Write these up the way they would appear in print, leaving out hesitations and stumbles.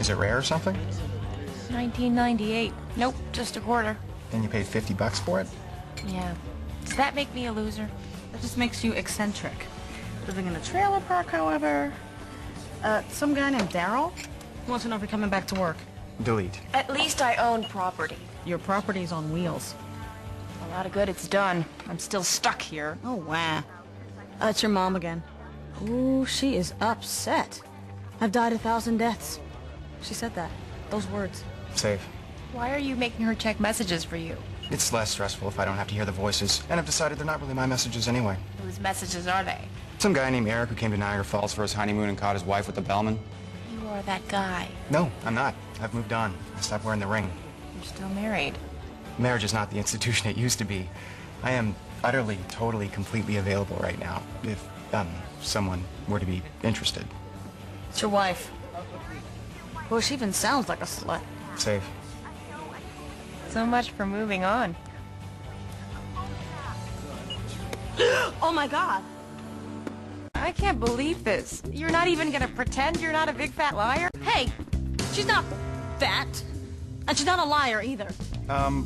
Is it rare or something? 1998. Nope, just a quarter. And you paid $50 for it? Yeah. Does that make me a loser? That just makes you eccentric. Living in a trailer park, however. Some guy named Daryl wants to know if you're coming back to work. Delete. At least I own property. Your property's on wheels. A lot of good it's done. I'm still stuck here. Oh, wow. It's your mom again. Ooh, she is upset. I've died 1,000 deaths. She said that. Those words. Safe. Why are you making her check messages for you? It's less stressful if I don't have to hear the voices. And I've decided they're not really my messages anyway. Whose messages are they? Some guy named Eric who came to Niagara Falls for his honeymoon and caught his wife with the bellman. You are that guy. No, I'm not. I've moved on. I stopped wearing the ring. You're still married. Marriage is not the institution it used to be. I am utterly, totally, completely available right now, if, someone were to be interested. It's your wife. Well, she even sounds like a slut. Safe. So much for moving on. Oh, my God. I can't believe this. You're not even gonna pretend you're not a big fat liar? Hey, she's not fat. And she's not a liar either.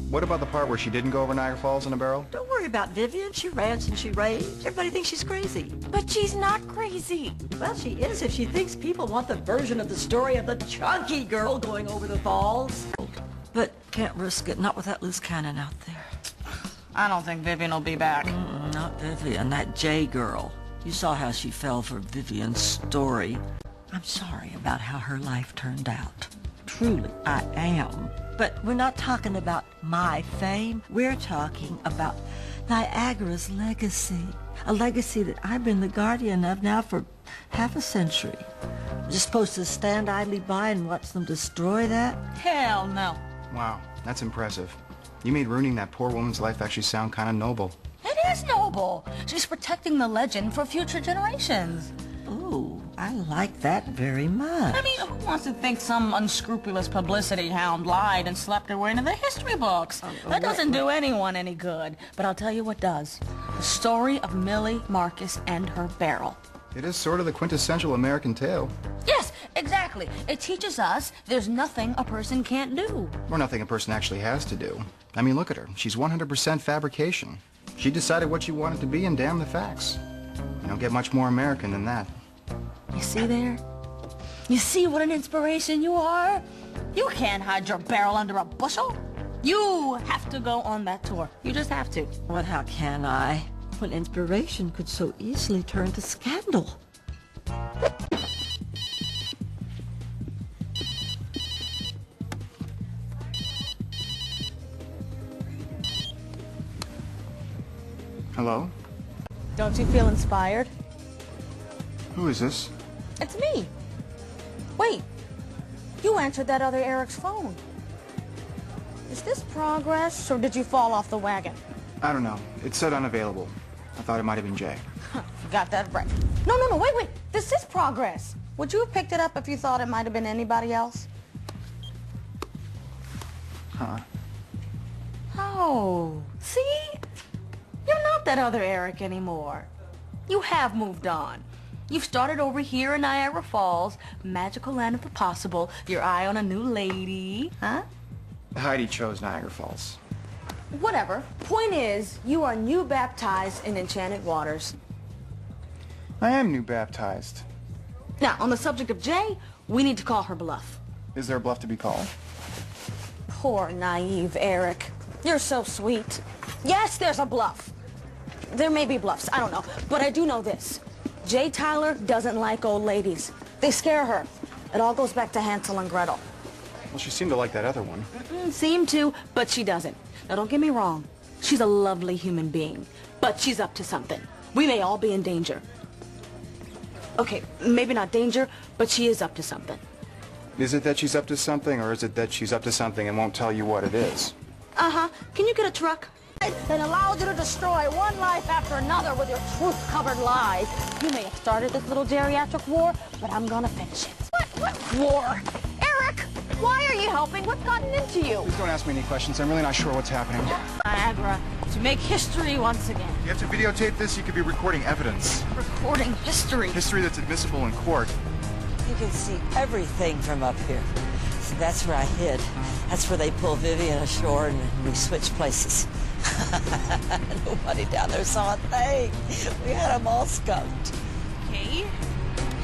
What about the part where she didn't go over Niagara Falls in a barrel? Don't worry about Vivian. She rants and she raves. Everybody thinks she's crazy. But she's not crazy. Well, she is if she thinks people want the version of the story of the chunky girl going over the falls. But can't risk it, not with that loose cannon out there. I don't think Vivian will be back. Not Vivian, that Jaye girl. You saw how she fell for Vivian's story. I'm sorry about how her life turned out. Truly, I am. But we're not talking about my fame. We're talking about Niagara's legacy. A legacy that I've been the guardian of now for half a century. Just supposed to stand idly by and watch them destroy that? Hell no. Wow, that's impressive. You made ruining that poor woman's life actually sound kind of noble. It is noble. She's protecting the legend for future generations. Ooh, I like that very much. I mean, who wants to think some unscrupulous publicity hound lied and slept her way into the history books? That doesn't do anyone any good. But I'll tell you what does. The story of Millie, Marcus, and her barrel. It is sort of the quintessential American tale. Yes, exactly. It teaches us there's nothing a person can't do. Or nothing a person actually has to do. I mean, look at her. She's 100% fabrication. She decided what she wanted to be and damn the facts. You don't get much more American than that. You see there? You see what an inspiration you are? You can't hide your barrel under a bushel. You have to go on that tour. You just have to. But how can I? When inspiration could so easily turn to scandal. Hello? Don't you feel inspired? Who is this? It's me. Wait, you answered that other Eric's phone. Is this progress, or did you fall off the wagon? I don't know. It said unavailable. I thought it might have been Jaye. You got that right. No, wait. This is progress. Would you have picked it up if you thought it might have been anybody else? Huh? Oh, see? You're not that other Eric anymore. You have moved on. You've started over here in Niagara Falls, magical land of the possible, your eye on a new lady, huh? Heidi chose Niagara Falls. Whatever. Point is, you are new baptized in enchanted waters. I am new baptized. Now, on the subject of Jaye, we need to call her bluff. Is there a bluff to be called? Poor, naive Eric. You're so sweet. Yes, there's a bluff. There may be bluffs, I don't know. But I do know this. Jaye Tyler doesn't like old ladies. They scare her. It all goes back to Hansel and Gretel. Well, she seemed to like that other one. Seem to, but she doesn't. Now, don't get me wrong. She's a lovely human being. But she's up to something. We may all be in danger. Okay, maybe not danger, but she is up to something. Is it that she's up to something, or is it that she's up to something and won't tell you what it is? Uh-huh. Can you get a truck? That allows you to destroy one life after another with your truth-covered lies. You may have started this little geriatric war, but I'm gonna finish it. What war? Eric, why are you helping? What's gotten into you? Please don't ask me any questions. I'm really not sure what's happening. Niagara, to make history once again. You have to videotape this. You could be recording evidence. Recording history. History that's admissible in court. You can see everything from up here. So that's where I hid. That's where they pulled Vivian ashore and we switched places. Nobody down there saw a thing. We had them all skunked. Okay.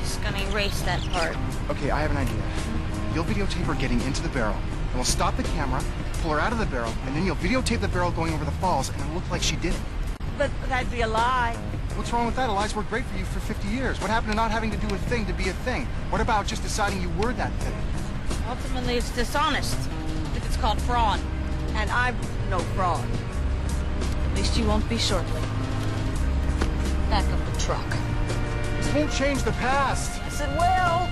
Just gonna erase that part. Okay, I have an idea. You'll videotape her getting into the barrel, and we'll stop the camera, pull her out of the barrel, and then you'll videotape the barrel going over the falls, and it'll look like she did it. But that'd be a lie. What's wrong with that? A lie's worked great for you for 50 years. What happened to not having to do a thing to be a thing? What about just deciding you were that thing? Ultimately, it's dishonest. If it's called fraud. And I'm no fraud. At least you won't be shortly. Back up the truck. This won't change the past. Yes, it will.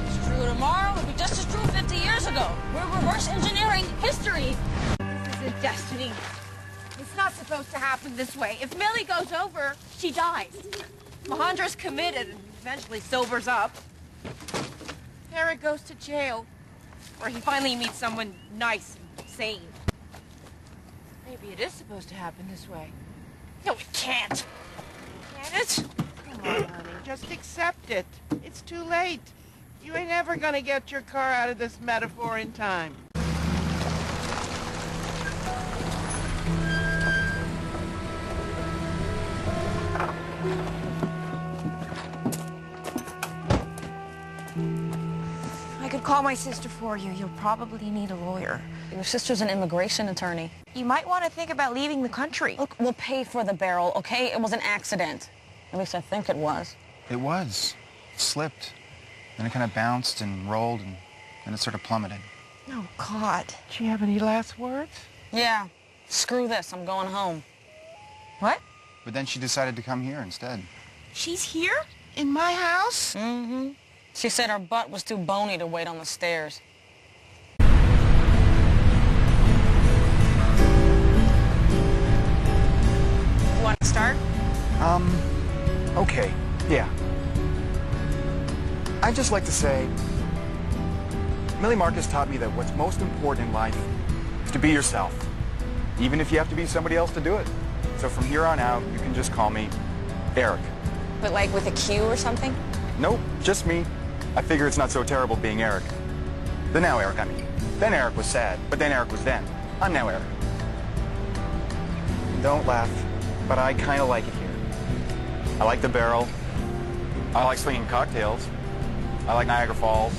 It's true tomorrow. It'll be just as true 50 years ago. We're reverse engineering history. This isn't destiny. It's not supposed to happen this way. If Millie goes over, she dies. Mahendra's committed and eventually sobers up. Eric goes to jail, where he finally meets someone nice and sane. Maybe it is supposed to happen this way. No, it can't. Can it? Come on, honey. Just accept it. It's too late. You ain't ever gonna get your car out of this metaphor in time. I could call my sister for you. You'll probably need a lawyer. Your sister's an immigration attorney. You might want to think about leaving the country. Look, we'll pay for the barrel, okay? It was an accident. At least I think it was. It was. It slipped. Then it kind of bounced and rolled, and then it sort of plummeted. Oh, God. Do you have any last words? Yeah. Screw this. I'm going home. What? But then she decided to come here instead. She's here? In my house? Mm-hmm. She said her butt was too bony to wait on the stairs. Want to start? Okay, yeah. I'd just like to say, Millie Marcus taught me that what's most important in life is to be yourself, even if you have to be somebody else to do it. So from here on out, you can just call me Eric. But like with a Q or something? Nope, just me. I figure it's not so terrible being Eric. The now Eric, I mean. Then Eric was sad, but then Eric was then. I'm now Eric. Don't laugh, but I kind of like it here. I like the barrel. I like slinging cocktails. I like Niagara Falls.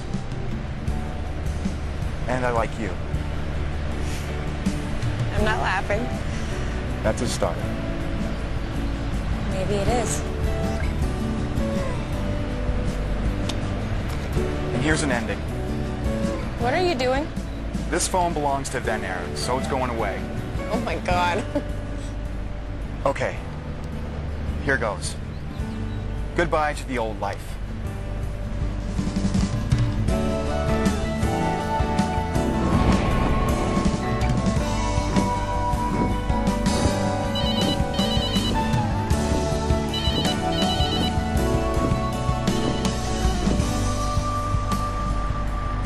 And I like you. I'm not laughing. That's a start. Maybe it is. And here's an ending. What are you doing? This phone belongs to then Eric, so it's going away. Oh, my God. Okay. Here goes. Goodbye to the old life.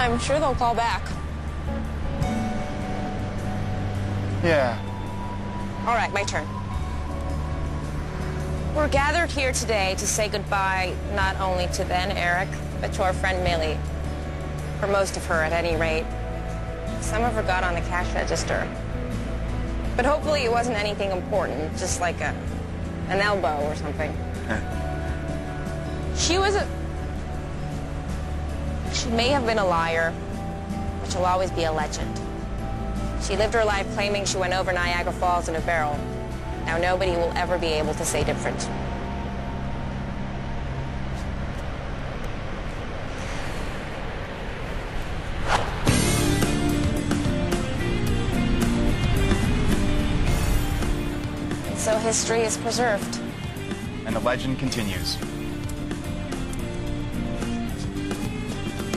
I'm sure they'll call back. Yeah. All right, my turn. We're gathered here today to say goodbye not only to then Eric, but to our friend Millie. For most of her, at any rate. Some of her got on the cash register. But hopefully it wasn't anything important, just like an elbow or something. She may have been a liar, but she'll always be a legend. She lived her life claiming she went over Niagara Falls in a barrel. Now nobody will ever be able to say different. And so history is preserved. And the legend continues.